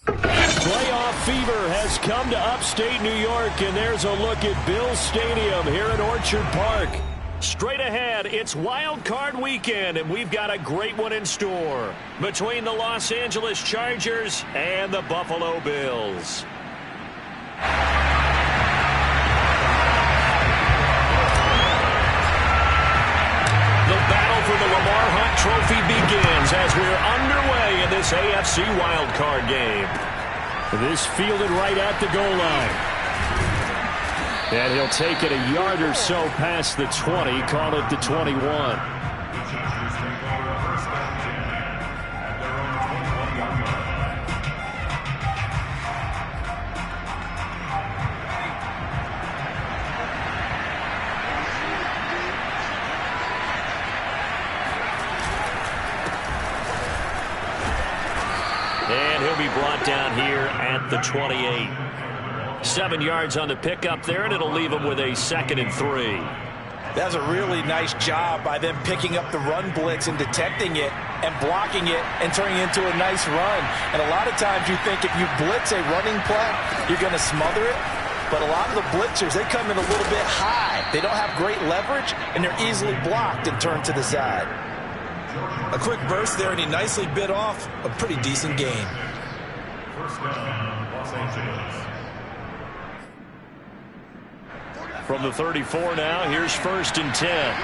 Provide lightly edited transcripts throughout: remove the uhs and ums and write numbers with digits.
Playoff fever has come to upstate New York, and there's a look at Bills Stadium here at Orchard Park. Straight ahead, it's Wild Card Weekend, and we've got a great one in store between the Los Angeles Chargers and the Buffalo Bills. The battle for the Lamar Hunt Trophy begins as we're underway in this AFC Wild Card game. This fielded right at the goal line. And he'll take it a yard or so past the 20, call it the 21. And he'll be brought down here at the 28. 7 yards on the pickup there, and it'll leave him with a 2nd and 3. That's a really nice job by them picking up the run blitz and detecting it and blocking it and turning it into a nice run. And a lot of times you think if you blitz a running play, you're going to smother it. But a lot of the blitzers, they come in a little bit high. They don't have great leverage, and they're easily blocked and turned to the side. A quick burst there, and he nicely bit off a pretty decent gain. First down, Los Angeles. From the 34 now, here's 1st and 10.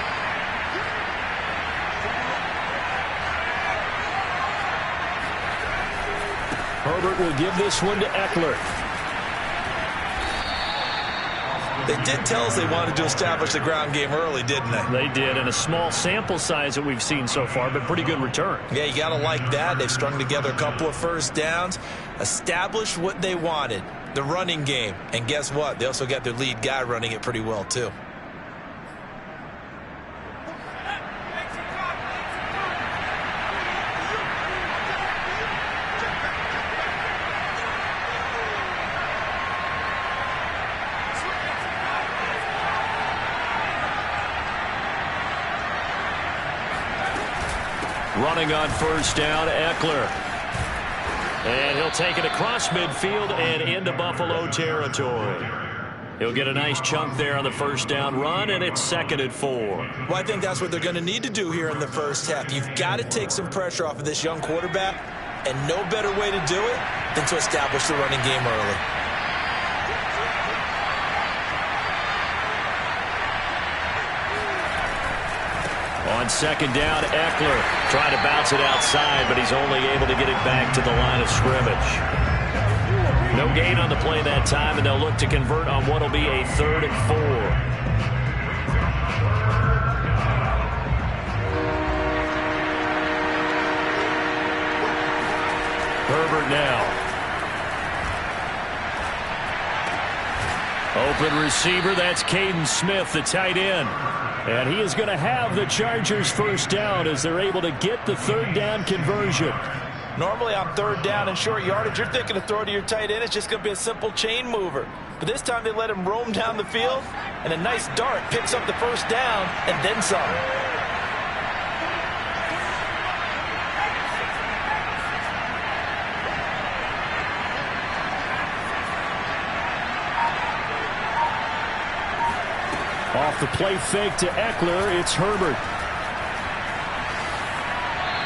Herbert will give this one to Eckler. They did tell us they wanted to establish the ground game early, didn't they? They did, and a small sample size that we've seen so far, but pretty good return. Yeah, you got to like that. They've strung together a couple of first downs, established what they wanted, the running game. And guess what? They also got their lead guy running it pretty well, too. Running on 1st down, Eckler. And he'll take it across midfield and into Buffalo territory. He'll get a nice chunk there on the 1st down run, and it's 2nd and 4. Well, I think that's what they're going to need to do here in the first half. You've got to take some pressure off of this young quarterback, and no better way to do it than to establish the running game early. On 2nd down, Eckler trying to bounce it outside, but he's only able to get it back to the line of scrimmage. No gain on the play that time, and they'll look to convert on what will be a 3rd and 4. Herbert now. Open receiver, that's Caden Smith, the tight end. And he is going to have the Chargers 1st down as they're able to get the 3rd down conversion. Normally on 3rd down and short yardage, you're thinking to throw to your tight end. It's just going to be a simple chain mover. But this time they let him roam down the field, and a nice dart picks up the 1st down and then some. Off the play fake to Eckler, it's Herbert.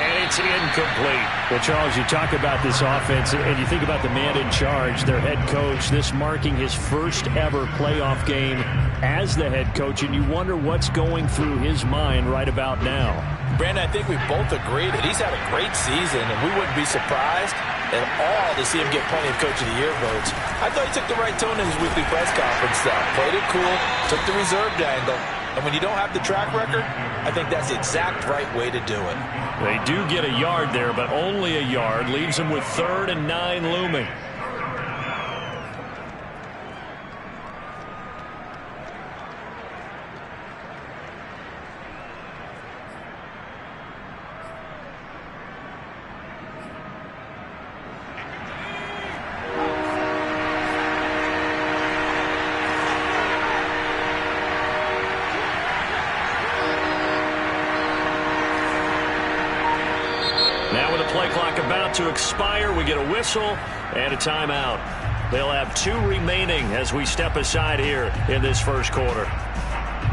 And it's incomplete. Well, Charles, you talk about this offense, and you think about the man in charge, their head coach, this marking his first ever playoff game as the head coach, and you wonder what's going through his mind right about now. Brandon, I think we both agree that he's had a great season, and we wouldn't be surprised at all to see him get plenty of Coach of the Year votes. I thought he took the right tone in his weekly press conference, though. Played it cool, took the reserved angle, and when you don't have the track record, I think that's the exact right way to do it. They do get a yard there, but only a yard. Leaves them with 3rd and 9 looming. to expire. We get a whistle and a timeout. They'll have 2 remaining as we step aside here in this first quarter.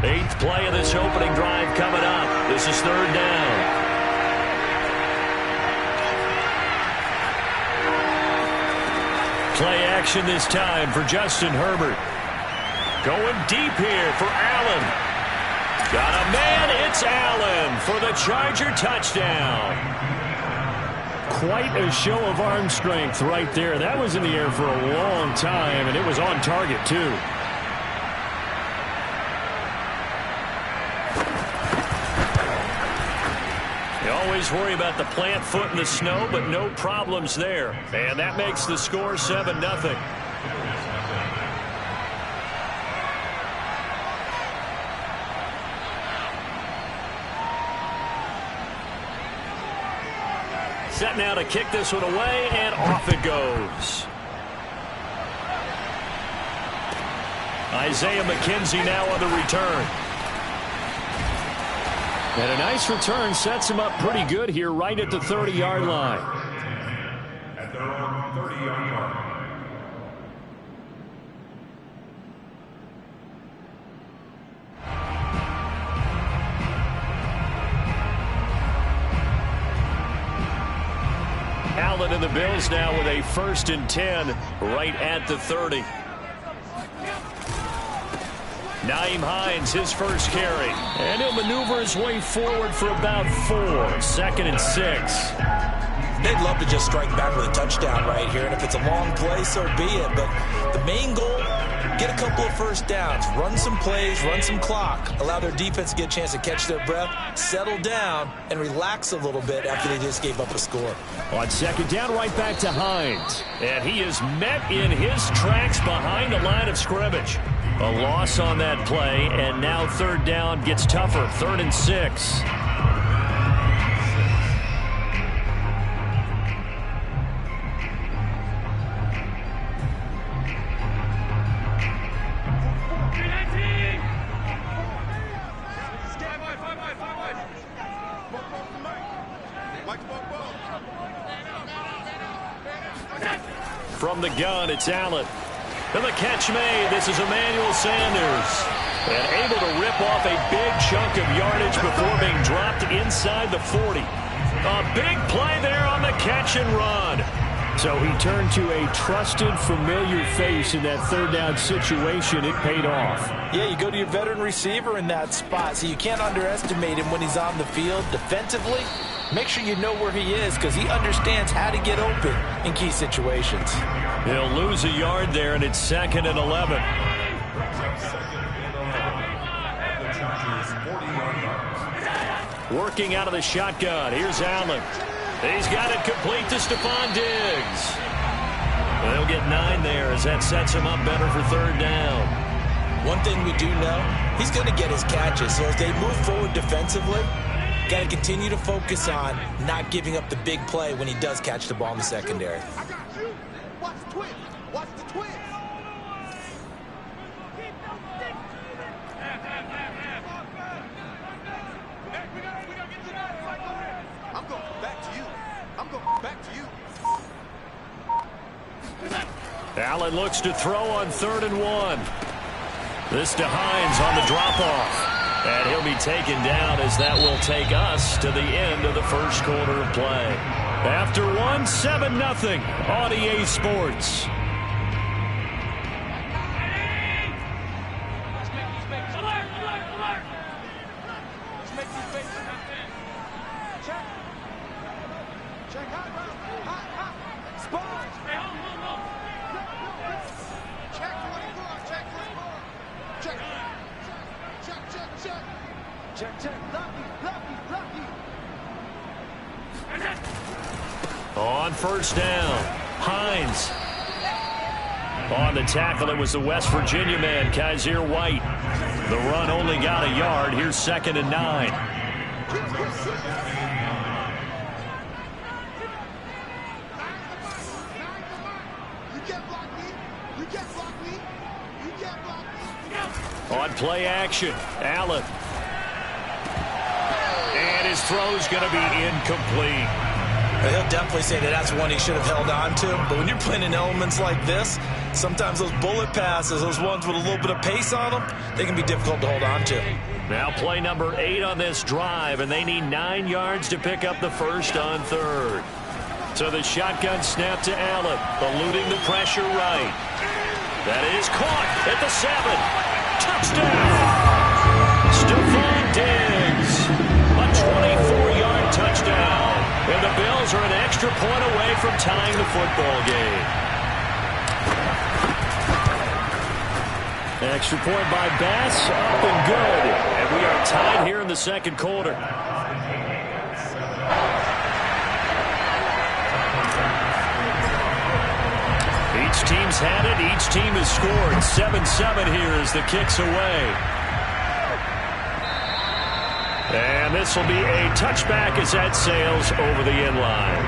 8th play of this opening drive coming up. This is 3rd down. Play action this time for Justin Herbert. Going deep here for Allen. Got a man, it's Allen for the Charger touchdown. Quite a show of arm strength right there. That was in the air for a long time, and it was on target, too. You always worry about the plant foot in the snow, but no problems there. And that makes the score 7-0. Set now to kick this one away, and off it goes. Isaiah McKenzie now on the return. And a nice return sets him up pretty good here right at the 30-yard line. At their own 30-yard line. Allen and the Bills now with a 1st and 10 right at the 30. Nyheim Hines, his first carry. And he'll maneuver his way forward for about 4. 2nd and 6. They'd love to just strike back with a touchdown right here. And if it's a long play, so be it. But the main goal, get a couple of first downs. Run some plays, run some clock. Allow their defense to get a chance to catch their breath, settle down, and relax a little bit after they just gave up a score. On 2nd down, right back to Hines. And he is met in his tracks behind the line of scrimmage. A loss on that play, and now 3rd down gets tougher. 3rd and 6. From the gun, it's Allen. And the catch made. This is Emmanuel Sanders. And able to rip off a big chunk of yardage before being dropped inside the 40. A big play there on the catch and run. So he turned to a trusted, familiar face in that 3rd down situation. It paid off. Yeah, you go to your veteran receiver in that spot, so you can't underestimate him when he's on the field defensively. Make sure you know where he is because he understands how to get open in key situations. He'll lose a yard there, and it's 2nd and 11. Working out of the shotgun. Here's Allen. He's got it complete to Stephon Diggs. They'll get 9 there as that sets him up better for 3rd down. One thing we do know, he's going to get his catches. So as they move forward defensively, got to continue to focus on not giving up the big play when he does catch the ball in the secondary. I got you. Watch the twist. Watch the twist. I'm going back to you. I'm going back to you. Allen looks to throw on 3rd and 1. This to Hines on the drop-off. And he'll be taken down as that will take us to the end of the first quarter of play. After 1, 7-0 on EA Sports. On 1st down, Hines. On the tackle, it was the West Virginia man, Kaiser White. The run only got a yard. Here's 2nd and 9. On play action, Allen. And his throw's going to be incomplete. He'll definitely say that that's one he should have held on to. But when you're playing in elements like this, sometimes those bullet passes, those ones with a little bit of pace on them, they can be difficult to hold on to. Now play number 8 on this drive, and they need 9 yards to pick up the first on third. So the shotgun snap to Allen, eluding the pressure right. That is caught at the 7. Touchdown! Stephon Diggs, a 24-yard touchdown. And the Bills are an extra point away from tying the football game. Extra point by Bass, up and good. And we are tied here in the second quarter. Each team's had it. Each team has scored. 7-7 here as the kick's away. And this will be a touchback as that sails over the end line.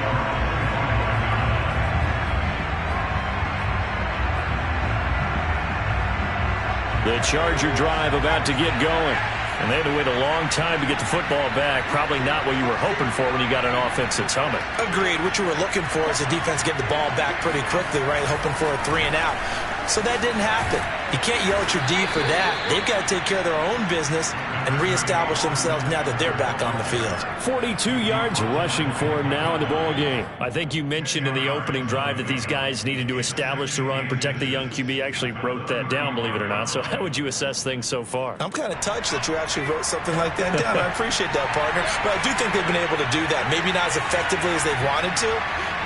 The Charger drive about to get going. And they had to wait a long time to get the football back. Probably not what you were hoping for when you got an offense that's humming. Agreed. What you were looking for is the defense getting the ball back pretty quickly, right? Hoping for a 3-and-out. So that didn't happen. You can't yell at your D for that. They've got to take care of their own business and reestablish themselves now that they're back on the field. 42 yards rushing for him now in the ball game. I think you mentioned in the opening drive that these guys needed to establish the run, protect the young QB. Actually wrote that down, believe it or not. So how would you assess things so far? I'm kind of touched that you actually wrote something like that down. I appreciate that, partner. But I do think they've been able to do that. Maybe not as effectively as they've wanted to,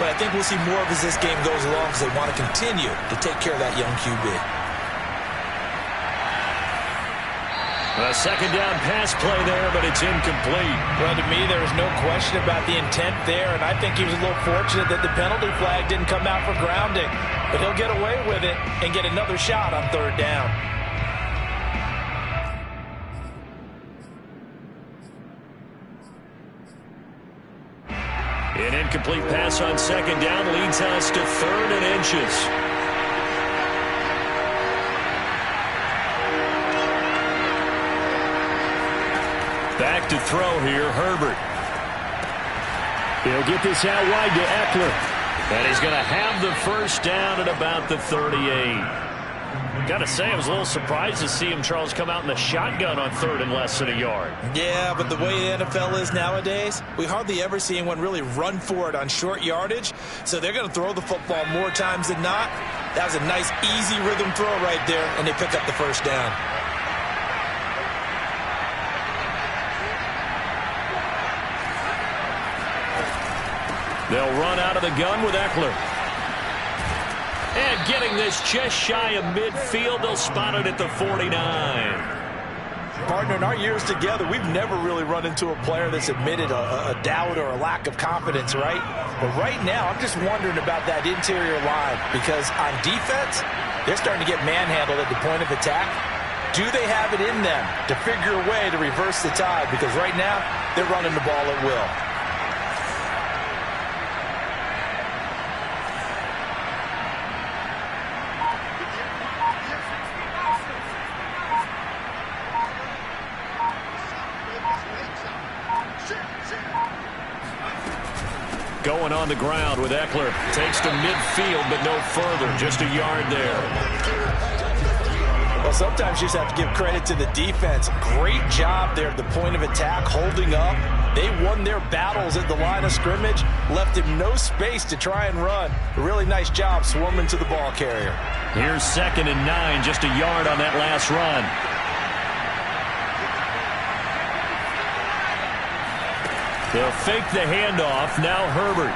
but I think we'll see more of as this game goes along because they want to continue to take care of that young QB. A second down pass play there, but it's incomplete. Well, to me, there was no question about the intent there, and I think he was a little fortunate that the penalty flag didn't come out for grounding. But he'll get away with it and get another shot on third down. An incomplete pass on second down leads us to 3rd and inches. Back to throw here, Herbert. He'll get this out wide to Eckler. And he's going to have the first down at about the 38. Got to say, I was a little surprised to see him, Charles, come out in the shotgun on 3rd and less than a yard. Yeah, but the way the NFL is nowadays, we hardly ever see anyone really run for it on short yardage. So they're going to throw the football more times than not. That was a nice, easy rhythm throw right there, and they pick up the first down. They'll run out of the gun with Eckler. And getting this just shy of midfield, they'll spot it at the 49. Partner, in our years together, we've never really run into a player that's admitted a doubt or a lack of confidence, right? But right now, I'm just wondering about that interior line because on defense, they're starting to get manhandled at the point of attack. Do they have it in them to figure a way to reverse the tide? Because right now, they're running the ball at will. Going on the ground with Eckler. Takes to midfield, but no further. Just a yard there. Well, sometimes you just have to give credit to the defense. Great job there at the point of attack, holding up. They won their battles at the line of scrimmage, left him no space to try and run. A really nice job swarming to the ball carrier. Here's 2nd and 9, just a yard on that last run. They'll fake the handoff. Now Herbert.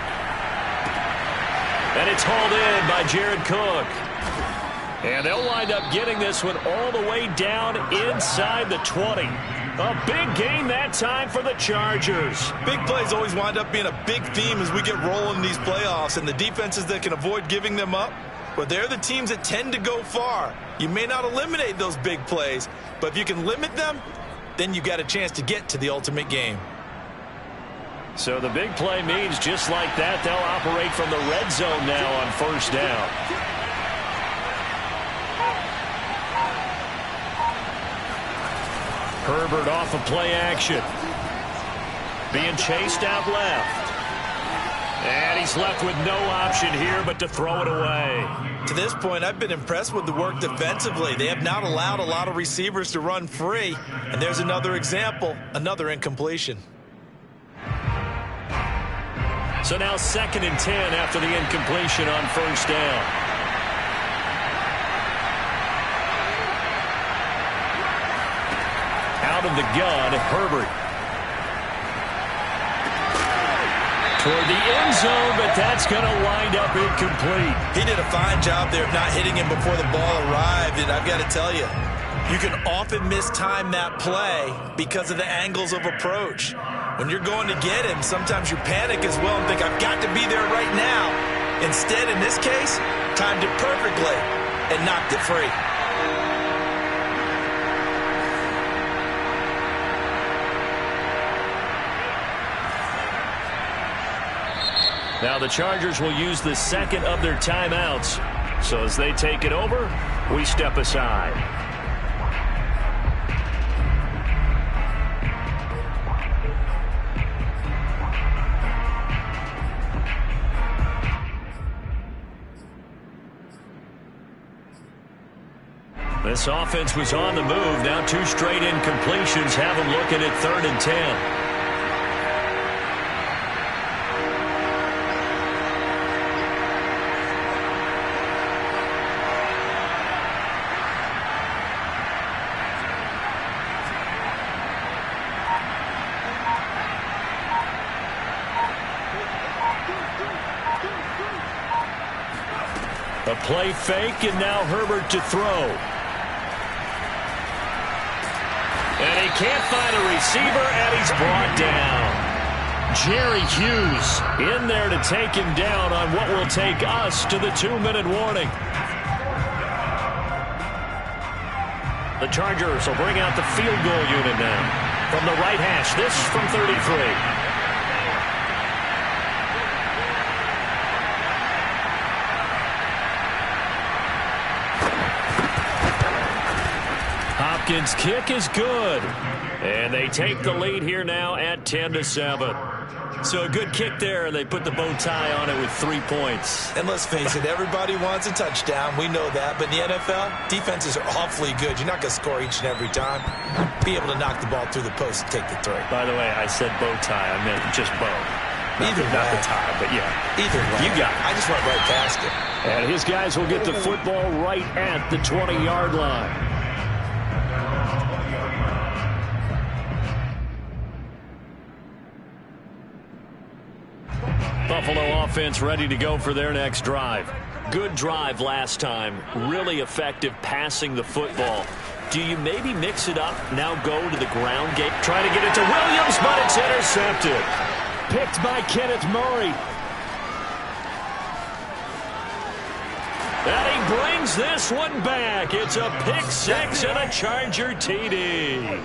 And it's hauled in by Jared Cook. And they'll wind up getting this one all the way down inside the 20. A big gain that time for the Chargers. Big plays always wind up being a big theme as we get rolling in these playoffs, and the defenses that can avoid giving them up, well, they're the teams that tend to go far. You may not eliminate those big plays, but if you can limit them, then you got a chance to get to the ultimate game. So the big play means just like that, they'll operate from the red zone now on first down. Herbert off of play action. Being chased out left. And he's left with no option here but to throw it away. To this point, I've been impressed with the work defensively. They have not allowed a lot of receivers to run free. And there's another example, another incompletion. So now 2nd and 10 after the incompletion on 1st down. Out of the gun, Herbert. Toward the end zone, but that's going to wind up incomplete. He did a fine job there of not hitting him before the ball arrived, and I've got to tell you, you can often mistime that play because of the angles of approach. When you're going to get him, sometimes you panic as well and think, I've got to be there right now. Instead, in this case, timed it perfectly and knocked it free. Now the Chargers will use the 2nd of their timeouts. So as they take it over, we step aside. This offense was on the move. Now 2 straight incompletions have them looking at 3rd and 10. A play fake, and now Herbert to throw. And he can't find a receiver, and he's brought down. Jerry Hughes in there to take him down on what will take us to the 2-minute warning. The Chargers will bring out the field goal unit now. From the right hash, this from 33. Hopkins' kick is good. And they take the lead here now at 10-7. So a good kick there, and they put the bow tie on it with 3 points. And let's face it, everybody wants a touchdown. We know that. But in the NFL, defenses are awfully good. You're not going to score each and every time. Be able to knock the ball through the post and take the throw. By the way, I said bow tie. I meant just bow. Not the tie, but yeah. Either way. You got it. I just went right past it. And his guys will get the football right at the 20-yard line. Buffalo offense ready to go for their next drive. Good drive last time. Really effective passing the football. Do you maybe mix it up, now go to the ground game? Try to get it to Williams, but it's intercepted. Picked by Kenneth Murray. And he brings this one back. It's a pick 6 and a Charger TD.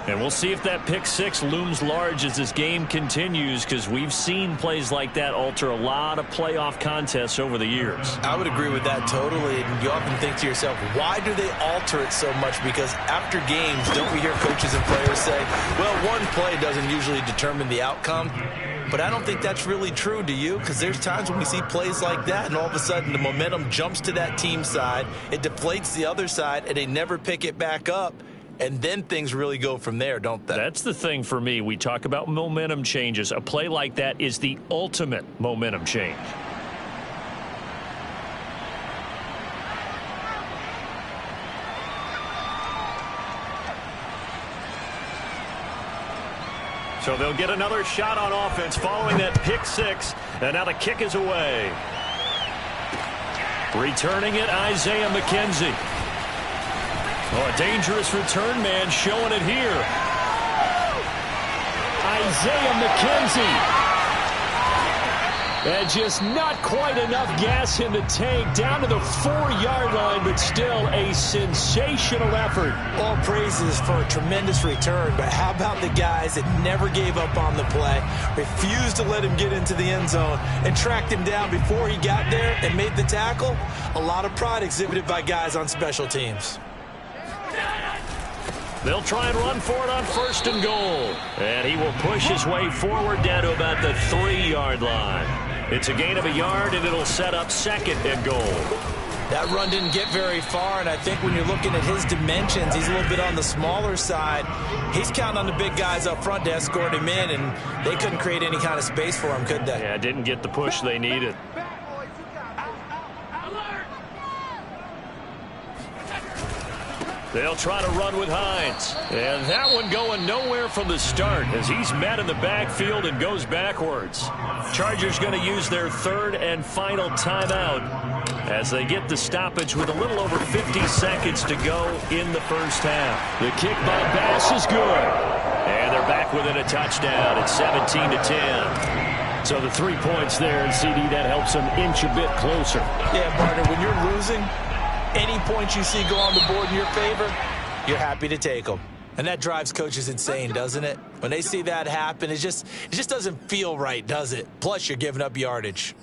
And we'll see if that pick 6 looms large as this game continues, because we've seen plays like that alter a lot of playoff contests over the years. I would agree with that totally. And you often think to yourself, why do they alter it so much? Because after games, don't we hear coaches and players say, well, one play doesn't usually determine the outcome. But I don't think that's really true, do you? Because there's times when we see plays like that, and all of a sudden the momentum jumps to that team side, it deflates the other side, and they never pick it back up. And then things really go from there, don't they? That's the thing for me. We talk about momentum changes. A play like that is the ultimate momentum change. So they'll get another shot on offense following that pick 6. And now the kick is away. Returning it, Isaiah McKenzie. Oh, a dangerous return man showing it here. Isaiah McKenzie. And just not quite enough gas in the tank. Down to the 4-yard line, but still a sensational effort. All praises for a tremendous return, but how about the guys that never gave up on the play, refused to let him get into the end zone, and tracked him down before he got there and made the tackle? A lot of pride exhibited by guys on special teams. They'll try and run for it on 1st and goal. And he will push his way forward down to about the 3-yard line. It's a gain of a yard, and it'll set up second and goal. That run didn't get very far, and I think when you're looking at his dimensions, he's a little bit on the smaller side. He's counting on the big guys up front to escort him in, and they couldn't create any kind of space for him, could they? Yeah, didn't get the push they needed. They'll try to run with Hines. And that one going nowhere from the start as he's met in the backfield and goes backwards. Chargers going to use their third and final timeout as they get the stoppage with a little over 50 seconds to go in the first half. The kick by Bass is good. And they're back within a touchdown at 17-10. So the 3 points there, and CD, that helps them inch a bit closer. Yeah, partner, when you're losing, any points you see go on the board in your favor, you're happy to take them. And that drives coaches insane, doesn't it? When they see that happen, it just doesn't feel right, does it? Plus, you're giving up yardage.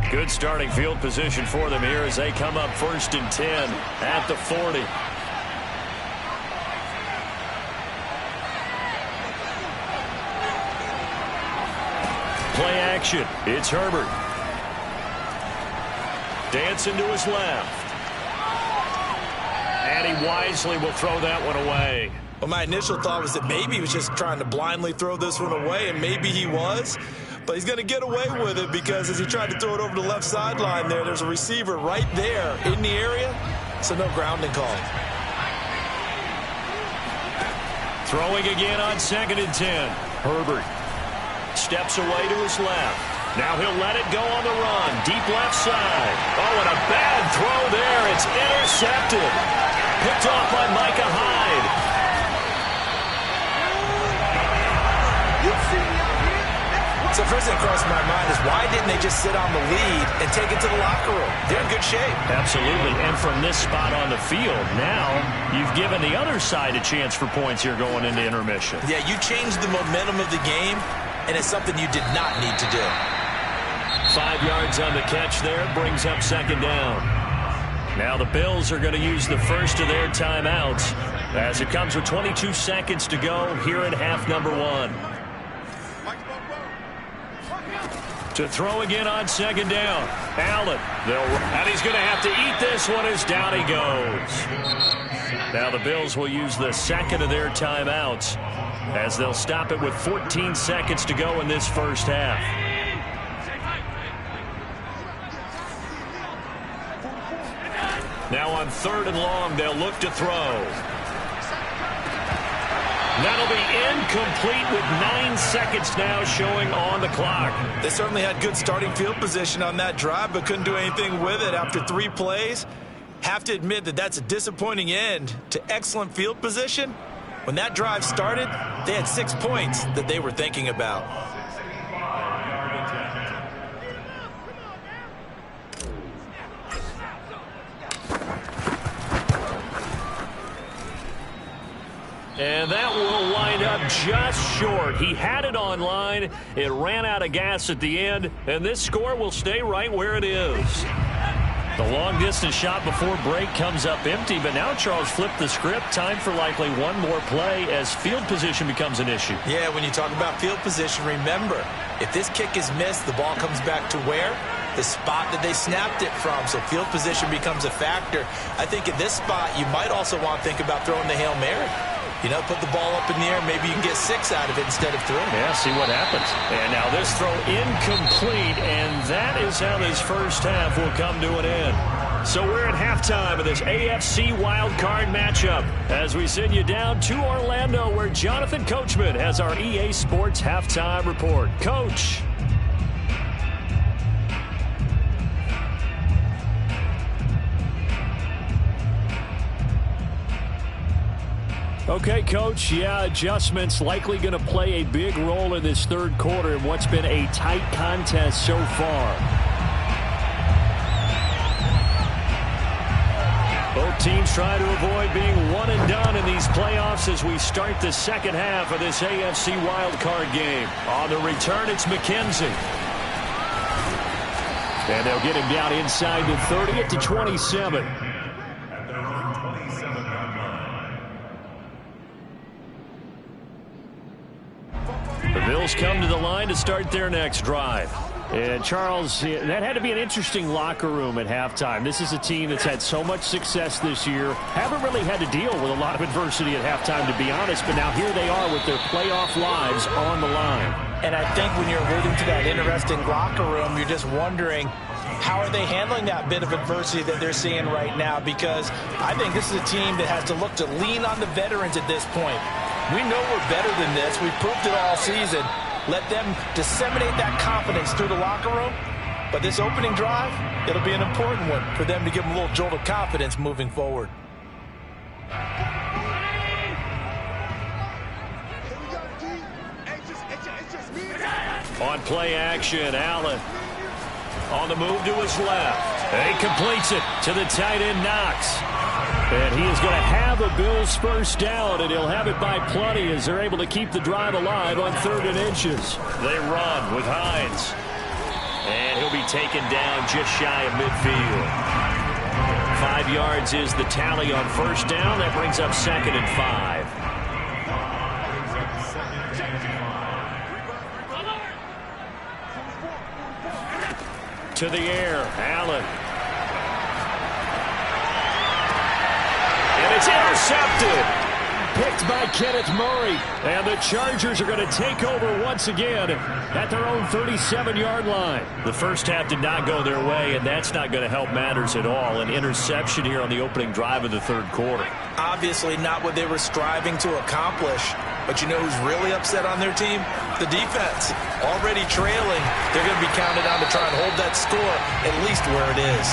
Good starting field position for them here as they come up 1st and 10 at the 40. Play action. It's Herbert. Dancing to his left. And he wisely will throw that one away. Well, my initial thought was that maybe he was just trying to blindly throw this one away, and maybe he was. But he's going to get away with it because as he tried to throw it over the left sideline there's a receiver right there in the area, so no grounding call. Throwing again on 2nd and 10. Herbert steps away to his left. Now he'll let it go on the run. Deep left side. Oh, and a bad throw there. It's intercepted. Picked off by Micah Hyde. So first thing that crossed my mind is why didn't they just sit on the lead and take it to the locker room? They're in good shape. Absolutely. And from this spot on the field, now you've given the other side a chance for points here going into intermission. Yeah, you changed the momentum of the game, and it's something you did not need to do. 5 yards on the catch there. Brings up 2nd down. Now the Bills are going to use the first of their timeouts as it comes with 22 seconds to go here in half number 1. To throw again on 2nd down. Allen. And he's going to have to eat this one as down he goes. Now the Bills will use the second of their timeouts as they'll stop it with 14 seconds to go in this first half. Now on 3rd and long, they'll look to throw. That'll be incomplete with 9 seconds now showing on the clock. They certainly had good starting field position on that drive, but couldn't do anything with it after 3 plays. Have to admit that that's a disappointing end to excellent field position. When that drive started, they had 6 points that they were thinking about. And that will wind up just short. He had it on line. It ran out of gas at the end, and this score will stay right where it is. The long-distance shot before break comes up empty, but now Charles flipped the script. Time for likely one more play as field position becomes an issue. Yeah, when you talk about field position, remember, if this kick is missed, the ball comes back to where? The spot that they snapped it from, so field position becomes a factor. I think at this spot, you might also want to think about throwing the Hail Mary. You know, put the ball up in the air. Maybe you can get 6 out of it instead of 3. Yeah, see what happens. And now this throw incomplete, and that is how this first half will come to an end. So we're at halftime of this AFC wildcard matchup as we send you down to Orlando where Jonathan Coachman has our EA Sports halftime report. Coach. Okay, Coach, yeah, adjustments likely going to play a big role in this third quarter in what's been a tight contest so far. Both teams try to avoid being one and done in these playoffs as we start the second half of this AFC wildcard game. On the return, it's McKenzie. And they'll get him down inside the 30 at the 27. Bills come to the line to start their next drive. And, Charles, that had to be an interesting locker room at halftime. This is a team that's had so much success this year. Haven't really had to deal with a lot of adversity at halftime, to be honest. But now here they are with their playoff lives on the line. And I think when you're alluding to that interesting locker room, you're just wondering, how are they handling that bit of adversity that they're seeing right now? Because I think this is a team that has to look to lean on the veterans at this point. We know we're better than this. We've proved it all season. Let them disseminate that confidence through the locker room. But this opening drive, it'll be an important one for them to give them a little jolt of confidence moving forward. On play action, Allen on the move to his left. And he completes it to the tight end, Knox. And he is going to have a Bills first down, and he'll have it by plenty as they're able to keep the drive alive on 3rd and inches. They run with Hines. And he'll be taken down just shy of midfield. 5 yards is the tally on first down. That brings up 2nd and 5. To the air, Allen. And it's intercepted. Picked by Kenneth Murray. And the Chargers are going to take over once again at their own 37-yard line. The first half did not go their way, and that's not going to help matters at all. An interception here on the opening drive of the 3rd quarter. Obviously not what they were striving to accomplish. But you know who's really upset on their team? The defense. Already trailing. They're going to be counted on to try and hold that score at least where it is.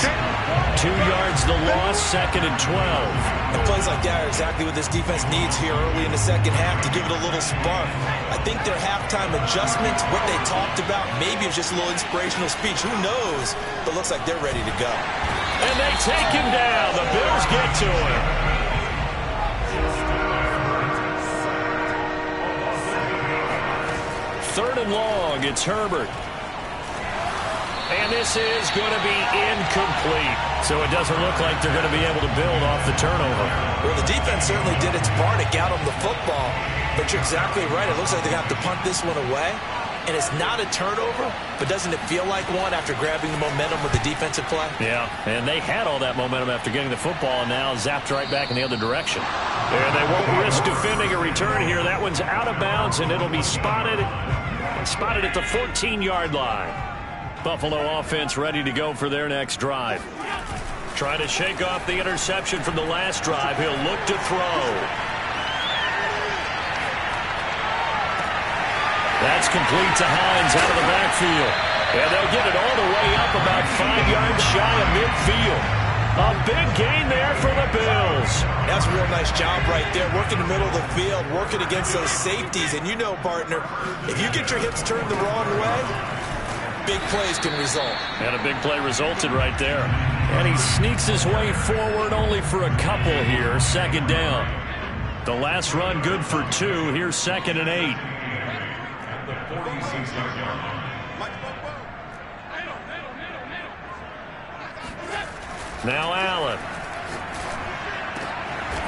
2 yards the loss, 2nd and 12. And plays like that are exactly what this defense needs here early in the second half to give it a little spark. I think their halftime adjustment, what they talked about, maybe it's just a little inspirational speech. Who knows? But looks like they're ready to go. And they take him down. The Bills get to him. Third and long, it's Herbert. And this is going to be incomplete. So it doesn't look like they're going to be able to build off the turnover. Well, the defense certainly did its part to get them the football. But you're exactly right. It looks like they have to punt this one away. And it's not a turnover, but doesn't it feel like one after grabbing the momentum with the defensive play? Yeah, and they had all that momentum after getting the football and now zapped right back in the other direction. And they won't risk defending a return here. That one's out of bounds, and it'll be spotted at the 14-yard line. Buffalo offense ready to go for their next drive. Trying to shake off the interception from the last drive. He'll look to throw. That's complete to Hines out of the backfield. And they'll get it all the way up about 5 yards shy of midfield. A big gain there for the Bills. That's a real nice job right there. Working the middle of the field, working against those safeties. And you know, partner, if you get your hips turned the wrong way, big plays can result. And a big play resulted right there. And he sneaks his way forward only for a couple here. 2nd down. The last run good for 2. Here's 2nd and 8. Now Allen.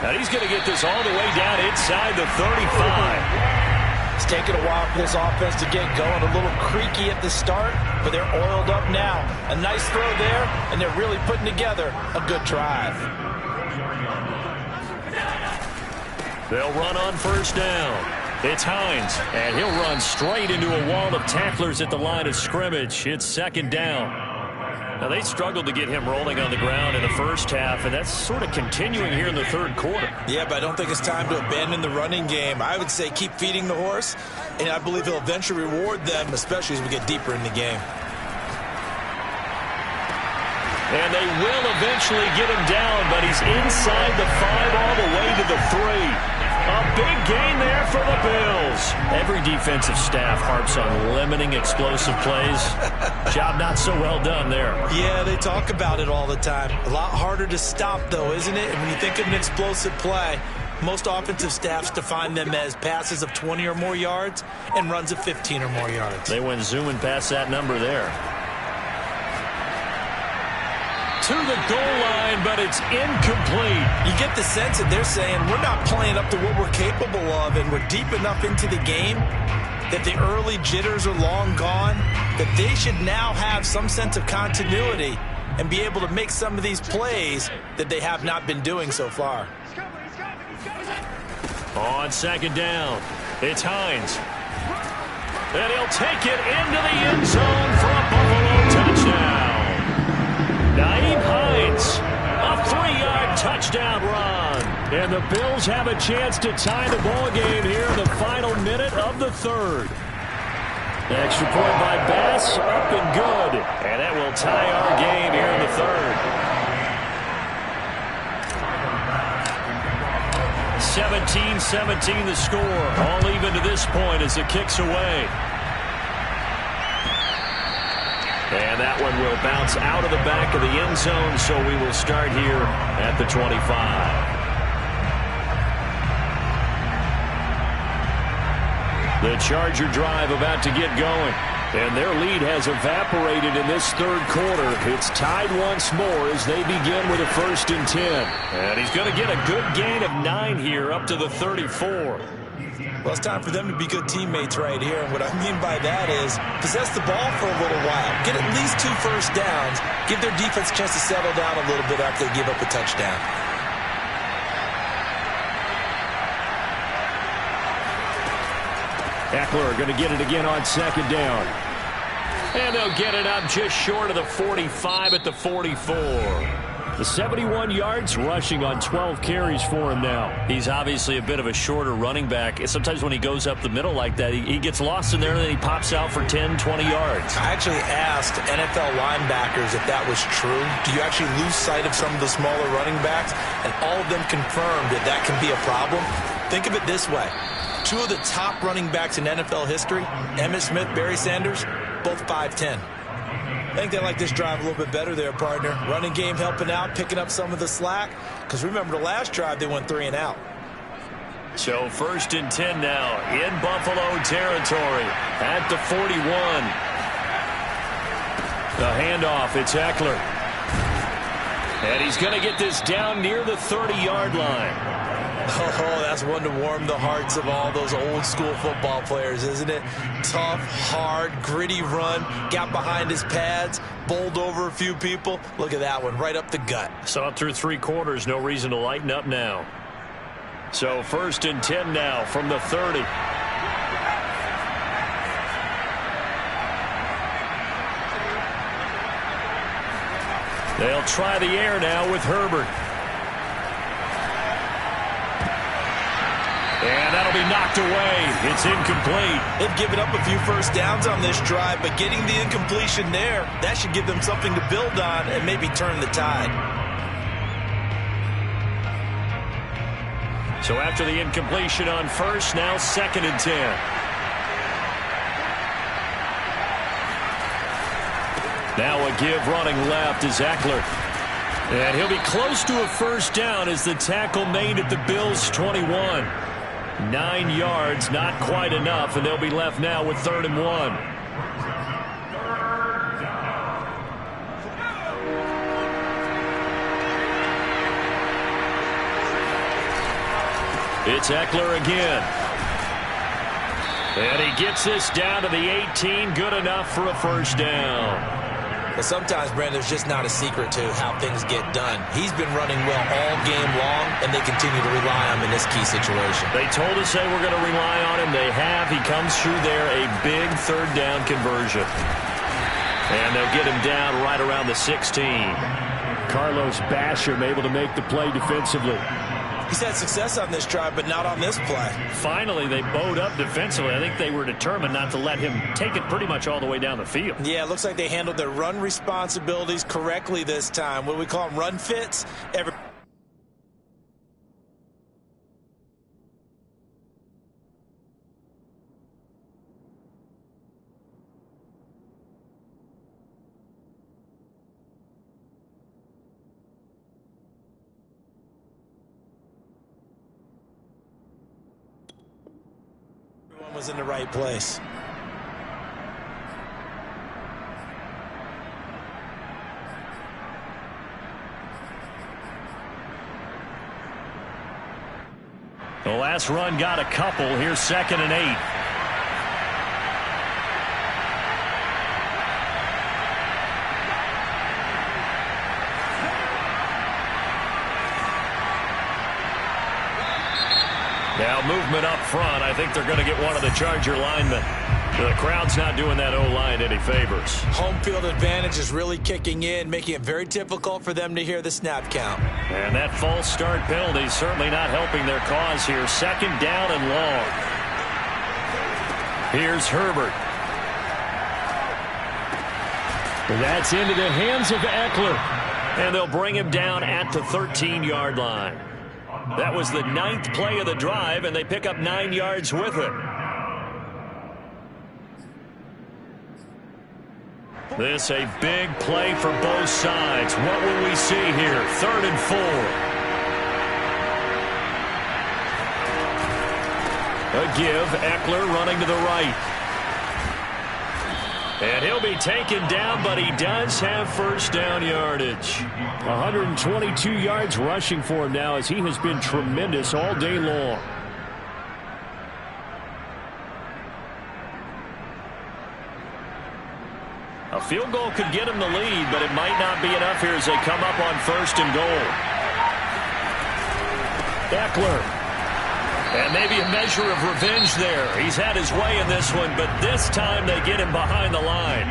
And he's going to get this all the way down inside the 35. It's taken a while for this offense to get going. A little creaky at the start, but they're oiled up now. A nice throw there, and they're really putting together a good drive. They'll run on first down. It's Hines, and he'll run straight into a wall of tacklers at the line of scrimmage. It's 2nd down. Now, they struggled to get him rolling on the ground in the first half, and that's sort of continuing here in the 3rd quarter. Yeah, but I don't think it's time to abandon the running game. I would say keep feeding the horse, and I believe he'll eventually reward them, especially as we get deeper in the game. And they will eventually get him down, but he's inside the 5 all the way to the 3. A big gain there for the Bills. Every defensive staff harps on limiting explosive plays. Job not so well done there. Yeah, they talk about it all the time. A lot harder to stop, though, isn't it? And when you think of an explosive play, most offensive staffs define them as passes of 20 or more yards and runs of 15 or more yards. They went zooming past that number there. To the goal line, but it's incomplete. You get the sense that they're saying we're not playing up to what we're capable of, and we're deep enough into the game that the early jitters are long gone, that they should now have some sense of continuity and be able to make some of these plays that they have not been doing so far. On second down, it's Hines. And he'll take it into the end zone for a Buffalo touchdown. Nyheim Hines, a 3-yard touchdown run. And the Bills have a chance to tie the ball game here in the final minute of the third. Extra point by Bass, up and good. And that will tie our game here in the third. 17-17 the score. All even to this point as the kick's away. And that one will bounce out of the back of the end zone, so we will start here at the 25. The Charger drive about to get going. And their lead has evaporated in this third quarter. It's tied once more as they begin with a 1st and 10. And he's going to get a good gain of 9 here up to the 34. Well, it's time for them to be good teammates right here. And what I mean by that is possess the ball for a little while. Get at least 2 first downs. Give their defense a chance to settle down a little bit after they give up a touchdown. Eckler going to get it again on second down. And they'll get it up just short of the 45 at the 44. The 71 yards rushing on 12 carries for him now. He's obviously a bit of a shorter running back. Sometimes when he goes up the middle like that, he gets lost in there and then he pops out for 10, 20 yards. I actually asked NFL linebackers if that was true. Do you actually lose sight of some of the smaller running backs? And all of them confirmed that that can be a problem. Think of it this way. 2 of the top running backs in NFL history, Emmitt Smith, Barry Sanders, both 5'10". I think they like this drive a little bit better there, partner. Running game helping out, picking up some of the slack. Because remember, the last drive, they went 3 and out. So 1st and 10 now in Buffalo territory at the 41. The handoff, it's Eckler. And he's going to get this down near the 30-yard line. Oh, that's one to warm the hearts of all those old-school football players, isn't it? Tough, hard, gritty run. Got behind his pads, bowled over a few people. Look at that one, right up the gut. Saw it through 3 quarters. No reason to lighten up now. So 1st and 10 now from the 30. They'll try the air now with Herbert. And that'll be knocked away. It's incomplete. They've given up a few first downs on this drive, but getting the incompletion there, that should give them something to build on and maybe turn the tide. So after the incompletion on first, now 2nd and 10. Now a give running left is Eckler. And he'll be close to a first down as the tackle made at the Bills' 21. 9 yards, not quite enough, and they'll be left now with 3rd and 1. It's Eckler again. And he gets this down to the 18, good enough for a first down. But sometimes, Brandon, there's just not a secret to how things get done. He's been running well all game long, and they continue to rely on him in this key situation. They told us they were going to rely on him. They have. He comes through there, a big 3rd down conversion. And they'll get him down right around the 16. Carlos Basham able to make the play defensively. He's had success on this drive, but not on this play. Finally, they bowed up defensively. I think they were determined not to let him take it pretty much all the way down the field. Yeah, it looks like they handled their run responsibilities correctly this time. What do we call them, run fits? Was in the right place. The last run got a couple. Here's 2nd and 8. Now movement up front. I think they're going to get one of the Charger linemen. The crowd's not doing that O-line any favors. Home field advantage is really kicking in, making it very difficult for them to hear the snap count. And that false start penalty certainly not helping their cause here. Second down and long. Here's Herbert. And that's into the hands of Eckler. And they'll bring him down at the 13-yard line. That was the 9th play of the drive, and they pick up 9 yards with it. This a big play for both sides. What will we see here? 3rd and 4. A give. Eckler running to the right. And he'll be taken down, but he does have first down yardage. 122 yards rushing for him now as he has been tremendous all day long. A field goal could get him the lead, but it might not be enough here as they come up on 1st and goal. Eckler. And maybe a measure of revenge there. He's had his way in this one, but this time they get him behind the line.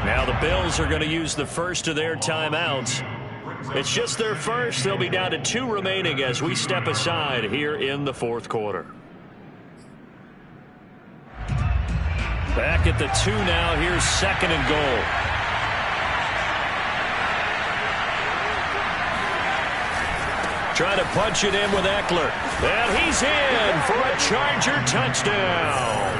Now the Bills are going to use the first of their timeouts. It's just their first. They'll be down to 2 remaining as we step aside here in the 4th quarter. Back at the 2 now. Here's 2nd and goal. Trying to punch it in with Eckler. And he's in for a Charger touchdown.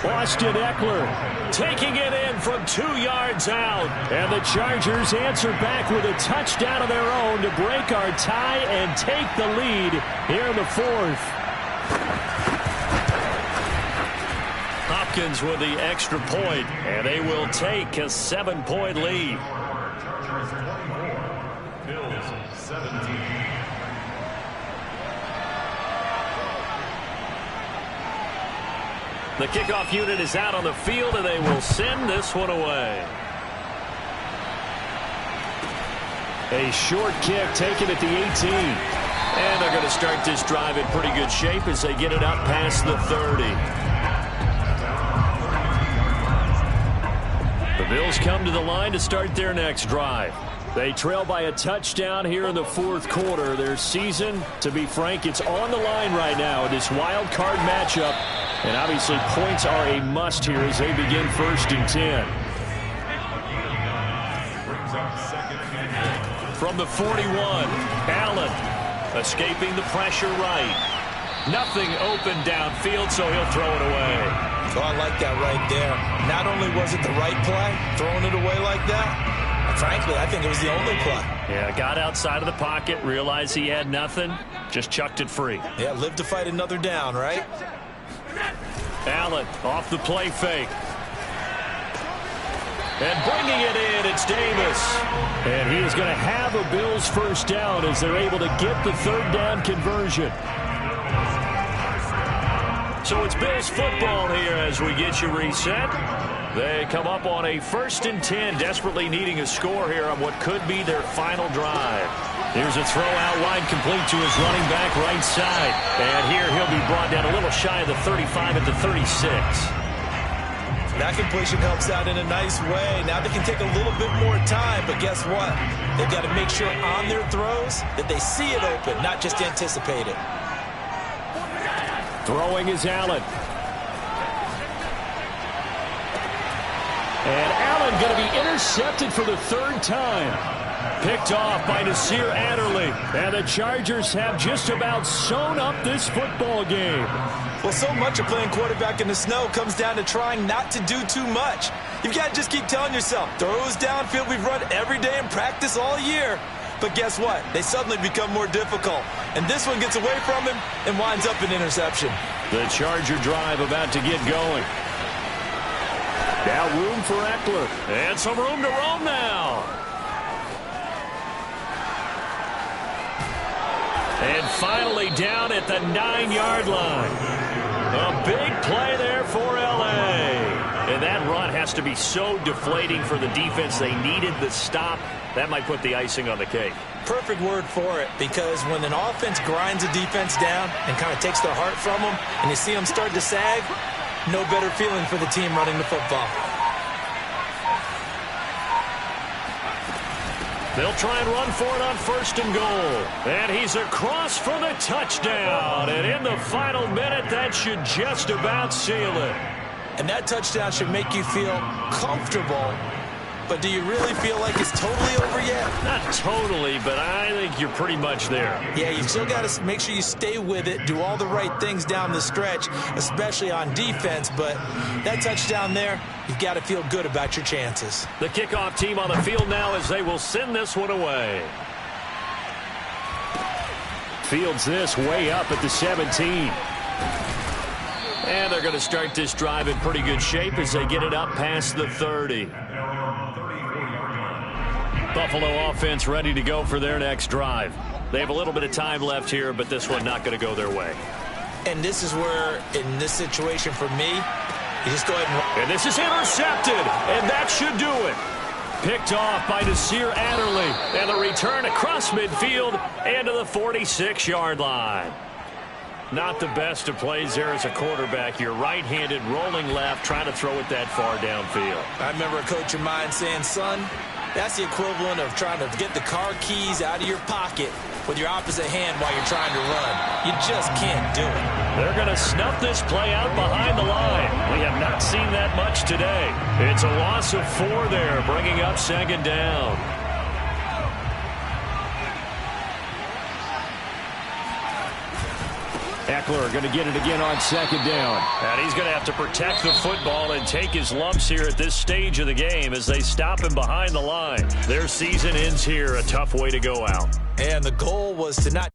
Austin Eckler taking it in from 2 yards out. And the Chargers answer back with a touchdown of their own to break our tie and take the lead here in the 4th. Hopkins with the extra point, and they will take a 7-point lead. Chargers 24, Bills 17. The kickoff unit is out on the field, and they will send this one away. A short kick taken at the 18. And they're going to start this drive in pretty good shape as they get it up past the 30. The Bills come to the line to start their next drive. They trail by a touchdown here in the 4th quarter. Their season, to be frank, it's on the line right now in this wild card matchup. And obviously points are a must here as they begin 1st and 10. From the 41, Allen escaping the pressure right. Nothing open downfield, so he'll throw it away. Oh, I like that right there. Not only was it the right play, throwing it away like that, frankly, I think it was the only play. Yeah, got outside of the pocket, realized he had nothing, just chucked it free. Yeah, live to fight another down, right? Allen off the play fake. And bringing it in, it's Davis. And he is going to have a Bills first down as they're able to get the 3rd down conversion. So it's Bills football here as we get you reset. They come up on a 1st and 10, desperately needing a score here on what could be their final drive. Here's a throw out wide, complete to his running back right side. And here he'll be brought down a little shy of the 35 at the 36. That completion helps out in a nice way. Now they can take a little bit more time, but guess what? They've got to make sure on their throws that they see it open, not just anticipate it. Throwing is Allen. And Allen going to be intercepted for the 3rd time. Picked off by Nasir Adderley. And the Chargers have just about sewn up this football game. Well, so much of playing quarterback in the snow comes down to trying not to do too much. You've got to just keep telling yourself, throws downfield we've run every day in practice all year. But guess what? They suddenly become more difficult. And this one gets away from him and winds up an interception. The Charger drive about to get going. Now room for Eckler. And some room to roam now. And finally down at the 9-yard line. A big play there for L.A. And that run has to be so deflating for the defense. They needed the stop. That might put the icing on the cake. Perfect word for it, because when an offense grinds a defense down and kind of takes their heart from them, and you see them start to sag, no better feeling for the team running the football. They'll try and run for it on 1st and goal. And he's across for the touchdown. And in the final minute, that should just about seal it. And that touchdown should make you feel comfortable. But do you really feel like it's totally over yet? Not totally, but I think you're pretty much there. Yeah, you still got to make sure you stay with it, do all the right things down the stretch, especially on defense. But that touchdown there, you've got to feel good about your chances. The kickoff team on the field now as they will send this one away. Fields this way up at the 17. And they're going to start this drive in pretty good shape as they get it up past the 30. Buffalo offense ready to go for their next drive. They have a little bit of time left here, but this one not going to go their way. And this is where, in this situation for me, you just go ahead and... And this is intercepted, and that should do it. Picked off by Nasir Adderley, and the return across midfield and to the 46-yard line. Not the best of plays there as a quarterback. You're right-handed, rolling left, trying to throw it that far downfield. I remember a coach of mine saying, son, that's the equivalent of trying to get the car keys out of your pocket with your opposite hand while you're trying to run. You just can't do it. They're going to snuff this play out behind the line. We have not seen that much today. It's a loss of 4 there, bringing up 2nd down. Eckler going to get it again on 2nd down. And he's going to have to protect the football and take his lumps here at this stage of the game as they stop him behind the line. Their season ends here. A tough way to go out. And the goal was to not